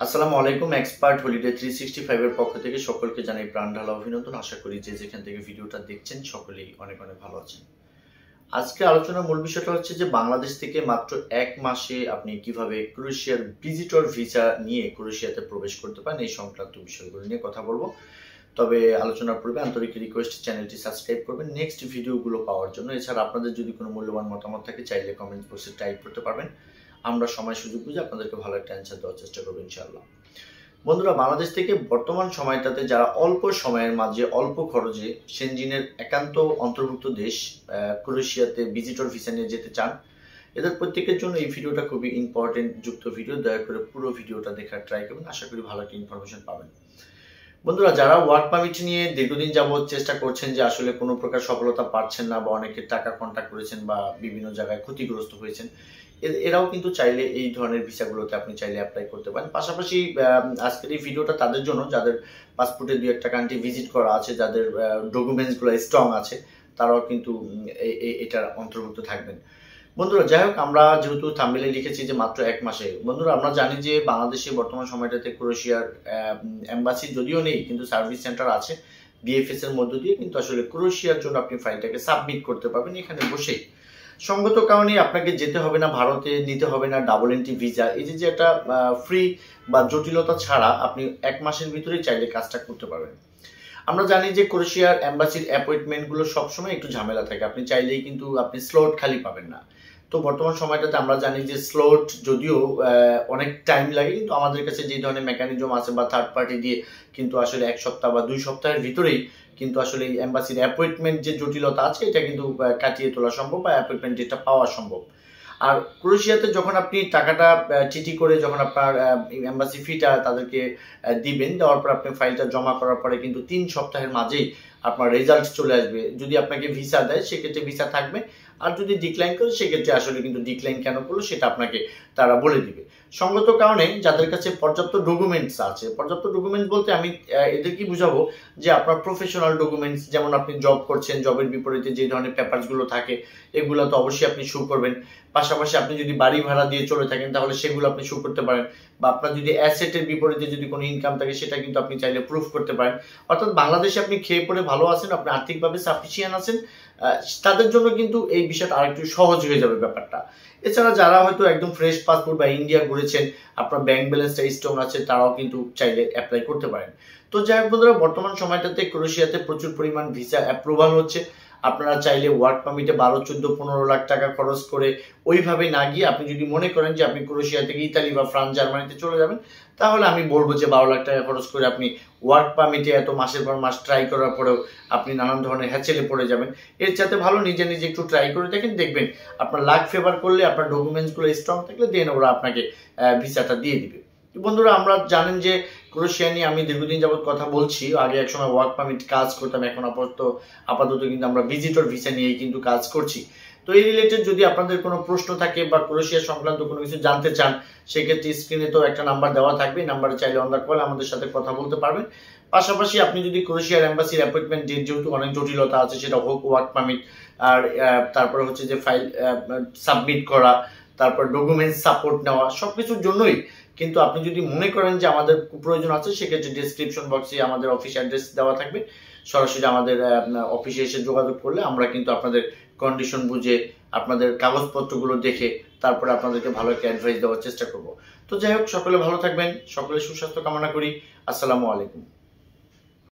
আসসালামু আলাইকুম। Expert holiday 365 এর পক্ষ থেকে সকলকে জানাই প্রাণ ঢালা অভিনন্দন। আশা করি যে যেখান থেকে ভিডিওটা দেখছেন সকলেই অনেক অনেক ভালো আছেন। আজকে আলোচনার মূল বিষয়টা হচ্ছে যে বাংলাদেশ থেকে মাত্র 1 মাসে আপনি কিভাবে ক্রোয়েশিয়ার ভিজিটর ভিসা নিয়ে ক্রোয়েশিয়াতে প্রবেশ করতে পারেন এই সংক্রান্ত বিষয়গুলো নিয়ে কথা বলবো। তবে আলোচনার পূর্বে আন্তরিক রিকোয়েস্ট চ্যানেলটি সাবস্ক্রাইব করবেন নেক্সট ভিডিওগুলো পাওয়ার জন্য। এছাড়া আপনাদের যদি কোনো মূল্যবান মতামত থাকে চাইলে কমেন্ট বক্সে টাইপ করতে পারবেন। আমরা সময় সুযোগ বুঝে আপনাদেরকে ভালো একটা অ্যান্সার দেওয়ার চেষ্টা করবো ইনশাআল্লাহ। বন্ধুরা, বাংলাদেশ থেকে বর্তমান সময়টাতে যারা অল্প সময়ের মাঝে অল্প খরচে সেনজিনের একান্ত অন্তর্ভুক্ত দেশ ক্রোয়েশিয়াতে ভিজিটর ভিসা নিয়ে যেতে চান, এদের প্রত্যেকের জন্য এই ভিডিওটা খুবই ইম্পর্টেন্ট যুক্ত ভিডিও। দয়া করে পুরো ভিডিওটা দেখার ট্রাই করবেন, আশা করি ভালো একটা ইনফরমেশন পাবেন। বন্ধুরা, যারা ওয়ার্ক পারমিট নিয়ে দীর্ঘদিন যাবৎ চেষ্টা করছেন যে আসলে কোনো প্রকার সফলতা পাচ্ছেন না বা অনেকে টাকা কন্ট্যাক্ট করেছেন বা বিভিন্ন জায়গায় ক্ষতিগ্রস্ত হয়েছেন, এরাও কিন্তু চাইলে এই ধরনের ভিসাগুলোতে আপনি চাইলে অ্যাপ্লাই করতে পারেন। পাশাপাশি আজকের এই ভিডিওটা তাদের জন্য যাদের পাসপোর্টে 2-1টা কান্ট্রি ভিজিট করা আছে, যাদের ডকুমেন্টসগুলো স্ট্রং আছে, তারাও কিন্তু এটার অন্তর্ভুক্ত থাকবেন। বন্ধুরা, যাই হোক, আমরা যেহেতু থাম্বনেলে লিখেছি যে মাত্র 1 মাসে, বন্ধুরা আমরা জানি যে বাংলাদেশে বর্তমান সময়টাতে ক্রোয়েশিয়ার এম্বাসি যদিও নেই, কিন্তু সার্ভিস সেন্টার আছে। বিএফএস এর মধ্য দিয়ে কিন্তু আসলে ক্রোয়েশিয়ার জন্য আপনি ফাইলটাকে সাবমিট করতে পারবেন এখানে বসেই। সঙ্গত কারণে আপনাকে যেতে হবে না ভারতে, নিতে হবে না ডাবল এন্ট্রি ভিসা। এই যে একটা ফ্রি বা জটিলতা ছাড়া আপনি 1 মাসের ভিতরেই চাইলে কাজটা করতে পারবেন। আমরা জানি যে ক্রোয়েশিয়ার এম্বাসির অ্যাপয়েন্টমেন্টগুলো সবসময় একটু ঝামেলা থাকে, আপনি চাইলেই কিন্তু আপনি স্লট খালি পাবেন না। তো বর্তমান সময়টাতে আমরা জানি যে স্লট যদিও অনেক টাইম লাগে, কিন্তু আমাদের কাছে যে ধরনের মেকানিজম আছে বা থার্ড পার্টি দিয়ে কিন্তু আসলে 1 সপ্তাহ বা 2 সপ্তাহের ভিতরেই কিন্তু আসলে এই এম্বাসির অ্যাপয়েন্টমেন্ট যে জটিলতা আছে এটা কিন্তু কাটিয়ে তোলা সম্ভব বা অ্যাপয়েন্টমেন্ট ডেটটা পাওয়া সম্ভব। আর ক্রোয়েশিয়াতে যখন আপনি টাকাটা চিঠি করে যখন আপনার এম্বাসি ফিটা তাদেরকে দিবেন, দেওয়ার পর আপনি ফাইলটা জমা করার পরে কিন্তু 3 সপ্তাহের মাঝেই আপনার রেজাল্ট চলে আসবে। যদি আপনাকে ভিসা দেয় সেক্ষেত্রে ভিসা থাকবে, আর যদি ডিক্লাইন করে সেক্ষেত্রে আসলে কিন্তু ডিক্লাইন কেন করলো সেটা আপনাকে তারা বলে দিবে। সঙ্গত কারণে যাদের কাছে পর্যাপ্ত ডকুমেন্টস আছে, পর্যাপ্ত ডকুমেন্টস বলতে আমি এদের কি বুঝাবো যে আপনার প্রফেশনাল ডকুমেন্টস, যেমন আপনি জব করছেন, জবের বিপরীতে যে ধরনের পেপারসগুলো থাকে এগুলো তো অবশ্যই আপনি শো করবেন। পাশাপাশি আপনি যদি বাড়ি ভাড়া দিয়ে চলে থাকেন তাহলে সেগুলো আপনি শো করতে পারেন, বা আপনার যদি অ্যাসেটের বিপরীতে যদি কোনো ইনকাম থাকে সেটা কিন্তু আপনি চাইলে প্রুফ করতে পারেন। অর্থাৎ বাংলাদেশে আপনি খেয়ে পড়ে ভালো আছেন, আপনি আর্থিকভাবে সাফিসিয়েন্ট আছেন, তাদের জন্য কিন্তু এই বিষয়টা আরেকটু সহজ হয়ে যাবে ব্যাপারটা। এছাড়া যারা হয়তো একদম ফ্রেশ পাসপোর্ট বা ইন্ডিয়া ঘুরেছেন, আপনার ব্যাংক ব্যালেন্সটা স্ট্রং আছে, তারাও কিন্তু চাইলে অ্যাপ্লাই করতে পারেন। তো যাই হোক বন্ধুরা, বর্তমান সময়টাতে ক্রোয়েশিয়াতে প্রচুর পরিমাণ ভিসা অ্যাপ্রুভাল হচ্ছে। আপনারা চাইলে ওয়ার্ক পারমিটে 12, 14, 15 লাখ টাকা খরচ করে ওইভাবে না গিয়ে আপনি যদি মনে করেন যে আপনি ক্রোয়েশিয়া থেকে ইতালি বা ফ্রান্স, জার্মানিতে চলে যাবেন, তাহলে আমি বলবো যে 12 লাখ টাকা খরচ করে আপনি ওয়ার্ক পারমিটে এত মাসের পর মাস ট্রাই করার পরেও আপনি নানান ধরনের হ্যাচেলে পড়ে যাবেন। এর চাইতে ভালো নিজে নিজে একটু ট্রাই করে দেখেন, দেখবেন আপনার লাক ফেভার করলে, আপনার ডকুমেন্টসগুলো স্ট্রং থাকলে দেন ওরা আপনাকে ভিসাটা দিয়ে দিবে। বন্ধুরা, আমরা জানেন যে ক্রোয়েশিয়া নিয়ে আমি দীর্ঘদিন যাবত কথা বলছি। আগে একসময় ওয়ার্ক পারমিট কাজ করতাম, এখন আপাতত কিন্তু আমরা ভিজিটর ভিসা নিয়েই কিন্তু কাজ করছি। তো এই রিলেটেড যদি আপনাদের কোনো প্রশ্ন থাকে বা ক্রোয়েশিয়া সংক্রান্ত কোনো কিছু জানতে চান, সেক্ষেত্রে স্ক্রিনে তো একটা নাম্বার দেওয়া থাকবে, নাম্বারে চাইলে অন দ্য কল আমাদের সাথে কথা বলতে পারবেন। পাশাপাশি আপনি যদি ক্রোয়েশিয়ার এম্বাসির অ্যাপয়েন্টমেন্ট ডেট যেহেতু অনেক জটিলতা আছে, সেটা হোক ওয়ার্ক পারমিট, আর তারপরে হচ্ছে যে ফাইল সাবমিট করা, তারপর ডকুমেন্টস সাপোর্ট নেওয়া, সবকিছুর জন্যই কিন্তু আপনি যদি মনে করেন যে আমাদের প্রয়োজন আছে, সেক্ষেত্রে ডেসক্রিপশন বক্সে আমাদের অফিস অ্যাড্রেস দেওয়া থাকবে। সরাসরি আমাদের অফিসে এসে যোগাযোগ করলে আমরা কিন্তু আপনাদের কন্ডিশন বুঝে, আপনাদের কাগজপত্রগুলো দেখে তারপরে আপনাদেরকে ভালো একটা অ্যাডভাইস দেওয়ার চেষ্টা করব। তো যাই হোক, সকলে ভালো থাকবেন, সকলে সুস্বাস্থ্য কামনা করি। আসসালামু আলাইকুম।